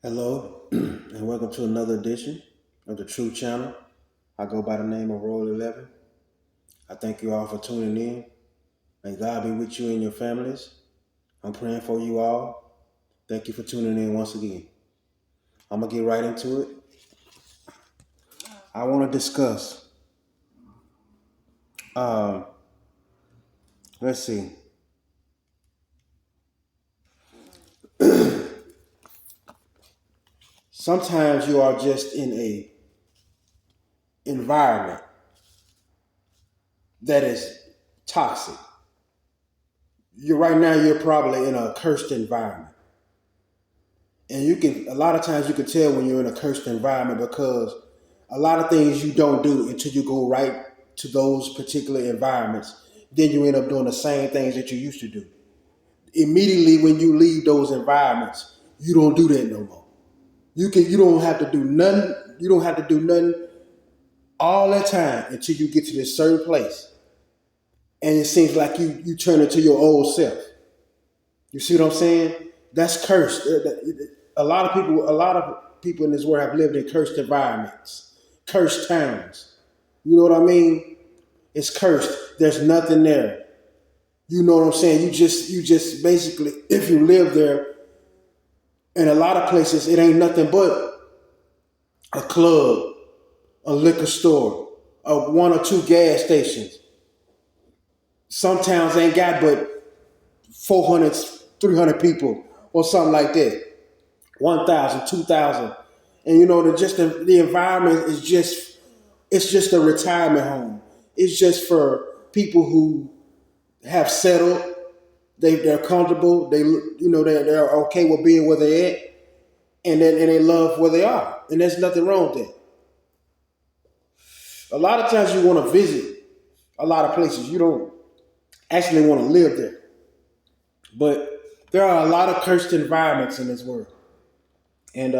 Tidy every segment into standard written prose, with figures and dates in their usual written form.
Hello, and welcome to another edition of the True Channel. I go by the name of Royal 11. I thank you all for tuning in. May God be with you and your families. I'm praying for you all. Thank you for tuning in once again. I'm going to get right into it. I want to discuss, um, let's see. Sometimes you are just in a environment that is toxic. You're probably in a cursed environment. And a lot of times you can tell when you're in a cursed environment because a lot of things you don't do until you go right to those particular environments. Then you end up doing the same things that you used to do. Immediately when you leave those environments, you don't do that no more. You don't have to do nothing. You don't have to do nothing all that time until you get to this certain place. And it seems like you turn into your old self. You see what I'm saying? That's cursed. A lot of people in this world have lived in cursed environments, cursed towns. You know what I mean? It's cursed. There's nothing there. You know what I'm saying? You just basically, if you live there, in a lot of places, it ain't nothing but a club, a liquor store, one or two gas stations. Some towns ain't got but 400, 300 people or something like that. 1,000, 2,000, and the environment is just a retirement home. It's just for people who have settled. They're comfortable. They're okay with being where they're at, and they love where they are, and there's nothing wrong with that. A lot of times you want to visit a lot of places. You don't actually want to live there, but there are a lot of cursed environments in this world, and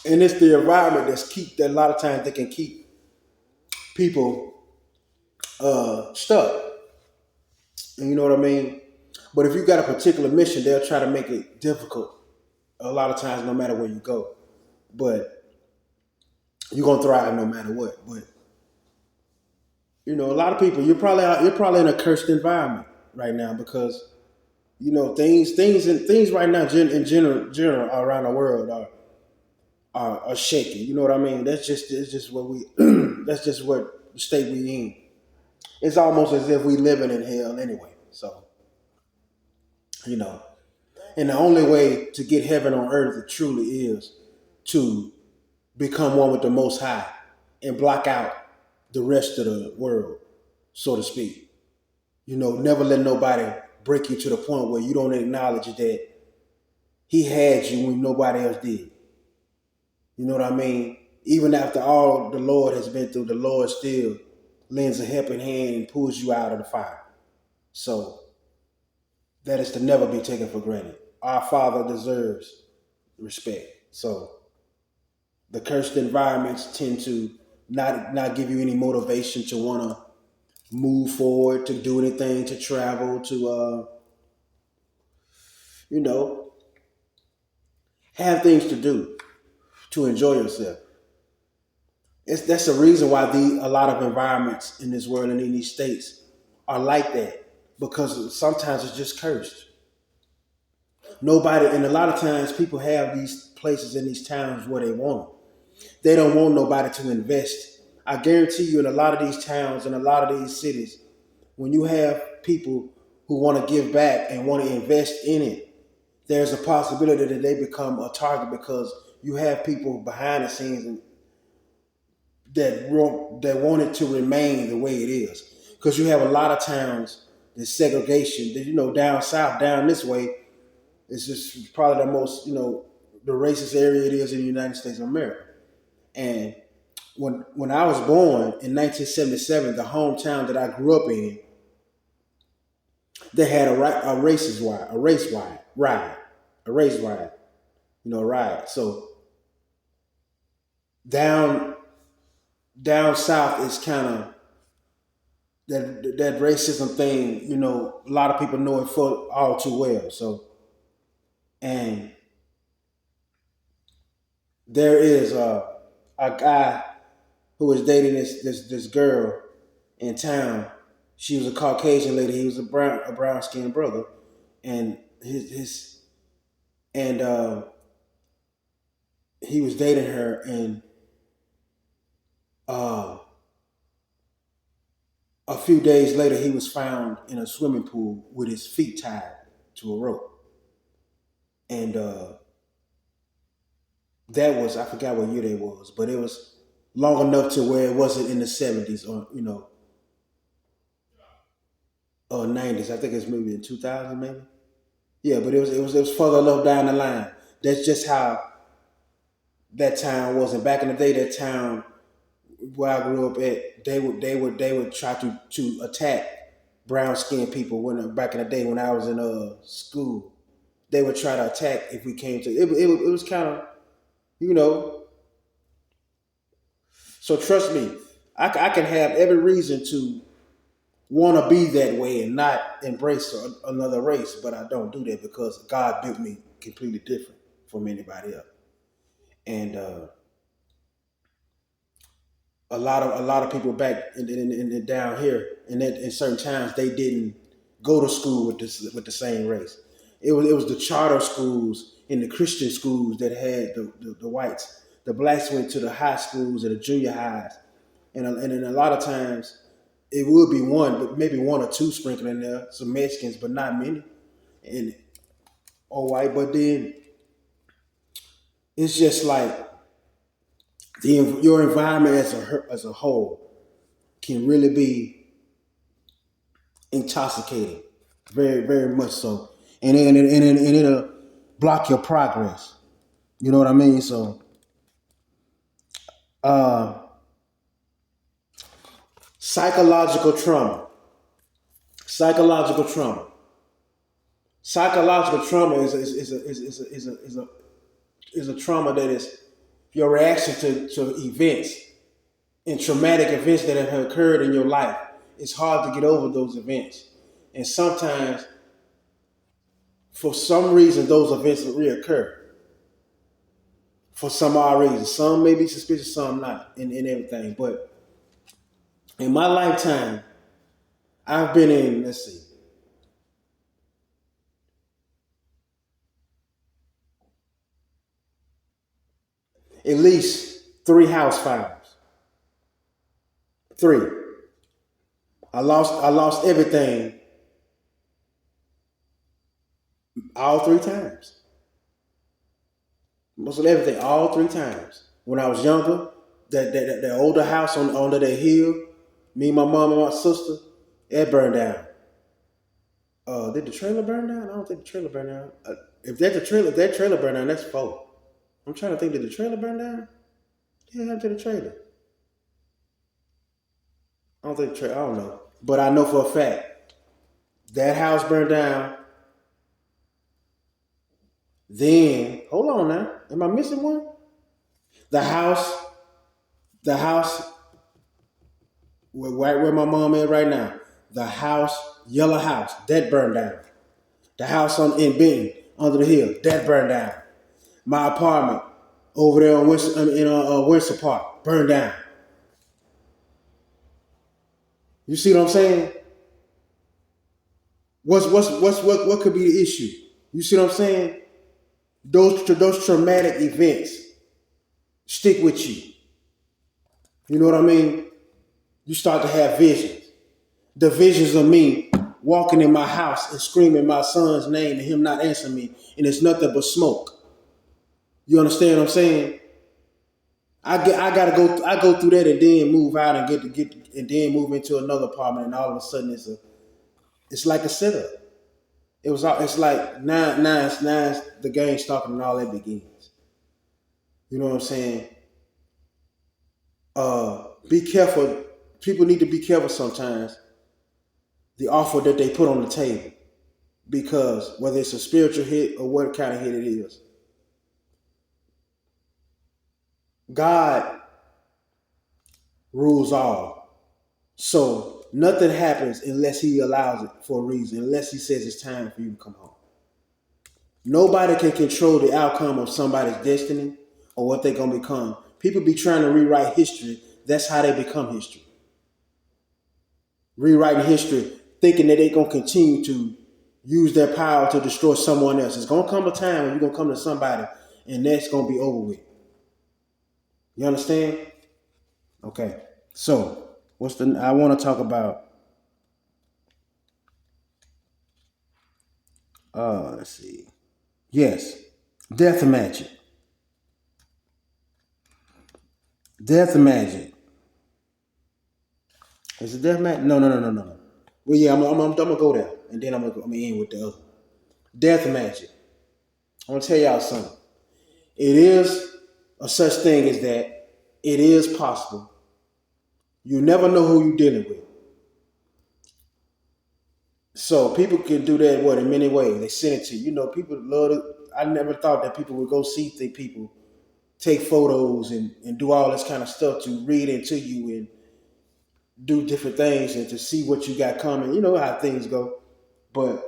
it's the environment that a lot of times they can keep people stuck. And you know what I mean? But if you got a particular mission, they'll try to make it difficult a lot of times, no matter where you go. But you're gonna thrive no matter what. But a lot of people, you're probably in a cursed environment right now because things right now in general around the world are shaky. You know what I mean? It's just what we that's just what the state we in. It's almost as if we living in hell anyway. So you know, and the only way to get heaven on earth truly is to become one with the Most High and block out the rest of the world, so to speak. Never let nobody break you to the point where you don't acknowledge that He had you when nobody else did. You know what I mean? Even after all the Lord has been through, the Lord still lends a helping hand and pulls you out of the fire. So that is to never be taken for granted. Our Father deserves respect. So the cursed environments tend to not give you any motivation to want to move forward, to do anything, to travel, to you know, have things to do, to enjoy yourself. That's the reason why a lot of environments in this world and in these states are like that, because sometimes it's just cursed. Nobody, and a lot of times people have these places in these towns where they want them. They don't want nobody to invest. I guarantee you, in a lot of these towns and a lot of these cities, when you have people who want to give back and want to invest in it, there's a possibility that they become a target because you have people behind the scenes that want it to remain the way it is. Because you have a lot of towns, the segregation, down south, down this way, it's just probably the most, the racist area it is in the United States of America. And when I was born in 1977, the hometown that I grew up in, they had a race ride, ride. So down down south is kind of that racism thing. A lot of people know it for all too well. So And there is a guy who was dating this girl in town. She was a Caucasian lady. He was a brown skinned brother, and his and he was dating her, and uh, a few days later, he was found in a swimming pool with his feet tied to a rope, and that was, I forgot what year that was, but it was long enough to where it wasn't in the 70s or or 90s. I think it's maybe in 2000 maybe. Yeah, but it was further enough down the line. That's just how that town was. And back in the day, that town where I grew up at, they would try to attack brown skinned people when back in the day when I was in school. They would try to attack if we came to it was kind of you know. So trust me, I can have every reason to want to be that way and not embrace another race, but I don't do that because God built me completely different from anybody else. And a lot of people back in down here in certain towns they didn't go to school with the same race. It was the charter schools and the Christian schools that had the whites. The blacks went to the high schools and the junior highs, and then a lot of times it would be one, but maybe one or two sprinkled in there, some Mexicans, but not many, and all white. But then it's just like your environment as a whole can really be intoxicating, very very much so, and it'll block your progress. You know what I mean? So, uh, psychological trauma, psychological trauma, psychological trauma is a trauma that is your reaction to events and traumatic events that have occurred in your life. It's hard to get over those events, and sometimes for some reason those events will reoccur for some odd reason. Some may be suspicious, some not, and everything. But in my lifetime, I've been in, let's see, at least three house fires. Three. I lost everything all three times. Most of everything all three times. When I was younger, that older house on under that hill, me, my mom, and my sister, it burned down. Did the trailer burn down? I don't think the trailer burned down. If that trailer burned down, that's four. I'm trying to think. Did the trailer burn down? Yeah, happened to the trailer. I don't think the trailer. I don't know, but I know for a fact that house burned down. Then hold on now. Am I missing one? The house, the house right where my mom is right now. The house, yellow house, that burned down. The house in Benton, under the hill, that burned down. My apartment over there on Windsor Park, burned down. You see what I'm saying? What could be the issue? You see what I'm saying? Those traumatic events stick with you. You know what I mean? You start to have visions. The visions of me walking in my house and screaming my son's name and him not answering me, and it's nothing but smoke. You understand what I'm saying? I go through that and then move out and get and then move into another apartment, and all of a sudden it's like a setup. It's like nine the game starting and all that begins. You know what I'm saying? Be careful. People need to be careful sometimes the offer that they put on the table, because whether it's a spiritual hit or what kind of hit it is, God rules all. So nothing happens unless He allows it for a reason, unless He says it's time for you to come home. Nobody can control the outcome of somebody's destiny or what they're going to become. People be trying to rewrite history. That's how they become history. Rewriting history, thinking that they're going to continue to use their power to destroy someone else. It's going to come a time when you're going to come to somebody and that's going to be over with. You understand? Okay. So, I want to talk about, let's see. Yes. Death magic. Death magic. Is it death magic? No. Well, yeah, I'm gonna go there, and then I'm gonna end with the other. Death magic. I'm gonna tell y'all something. It is a such thing as that. It is possible. You never know who you're dealing with. So people can do that in many ways. They send it to you. You know, people love it. I never thought that people would go see people, take photos and do all this kind of stuff to read into you and do different things and to see what you got coming. You know how things go. But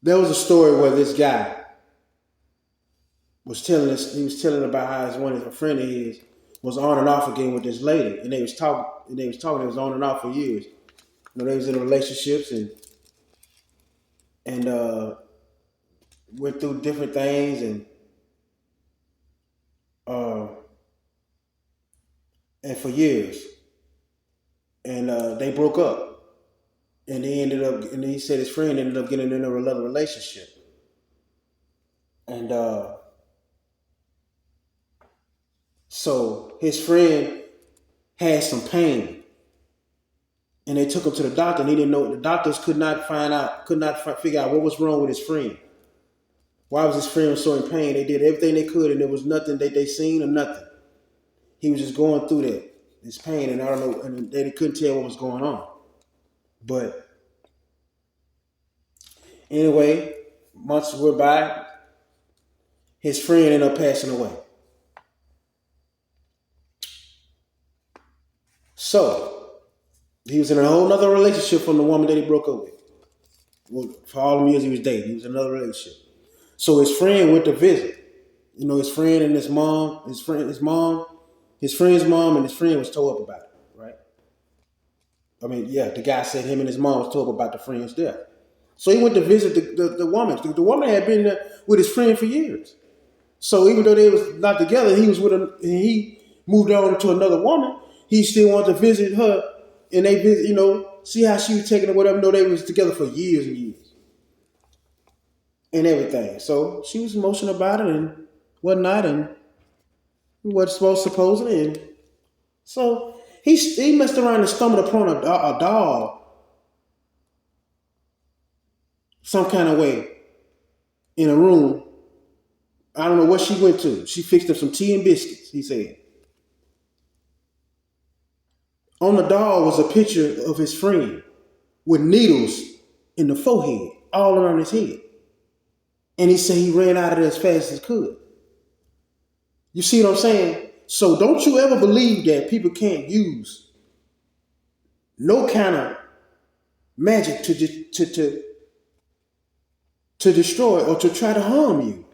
there was a story where this guy was telling us. He was telling about how a friend of his was on and off again with this lady, and they was talking. It was on and off for years. You know, they was in relationships and went through different things and for years, and they broke up. And he said his friend ended up getting into another relationship. And so his friend had some pain. And they took him to the doctor, and he didn't know. The doctors could not figure out what was wrong with his friend. Why was his friend so in pain? They did everything they could, and there was nothing that they seen or nothing. He was just going through this pain, and I don't know, and they couldn't tell what was going on. But anyway, months went by. His friend ended up passing away. So he was in a whole nother relationship from the woman that he broke up with. Well, for all the years he was dating, he was in another relationship. So his friend went to visit. You know, his friend and his friend's mom, and his friend was told up about it, right? I mean, yeah, the guy said him and his mom was told about the friend's death. So he went to visit the woman. The woman had been there with his friend for years. So even though they was not together, he was with her, and he moved on to another woman. He still wanted to visit her, and they visit, see how she was taking it, whatever. No, they was together for years and years, and everything. So she was emotional about it and whatnot, and what supposedly, and so he messed around and stumbled upon a doll, some kind of way, in a room. I don't know what she went to. She fixed up some tea and biscuits, he said. On the doll was a picture of his friend with needles in the forehead, all around his head. And he said he ran out of there as fast as he could. You see what I'm saying? So don't you ever believe that people can't use no kind of magic to destroy or to try to harm you.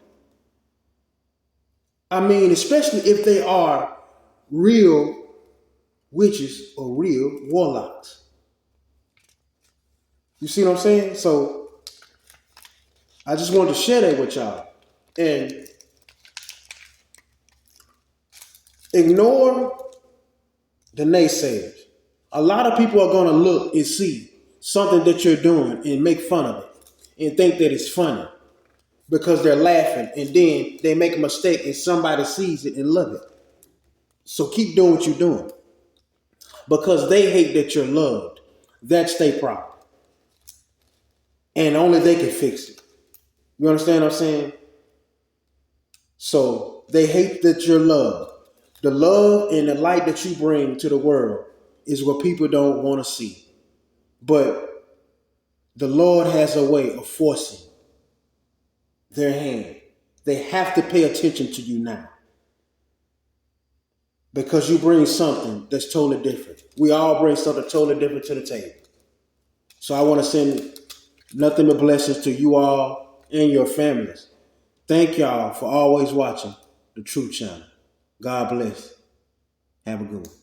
I mean, especially if they are real witches or real warlocks. You see what I'm saying? So I just wanted to share that with y'all. And ignore the naysayers. A lot of people are going to look and see something that you're doing and make fun of it and think that it's funny because they're laughing, and then they make a mistake and somebody sees it and love it. So keep doing what you're doing because they hate that you're loved. That's their problem. And only they can fix it. You understand what I'm saying? So they hate that you're loved. The love and the light that you bring to the world is what people don't want to see. But the Lord has a way of forcing their hand. They have to pay attention to you now. Because you bring something that's totally different. We all bring something totally different to the table. So I want to send nothing but blessings to you all and your families. Thank y'all for always watching the Truth Channel. God bless. Have a good one.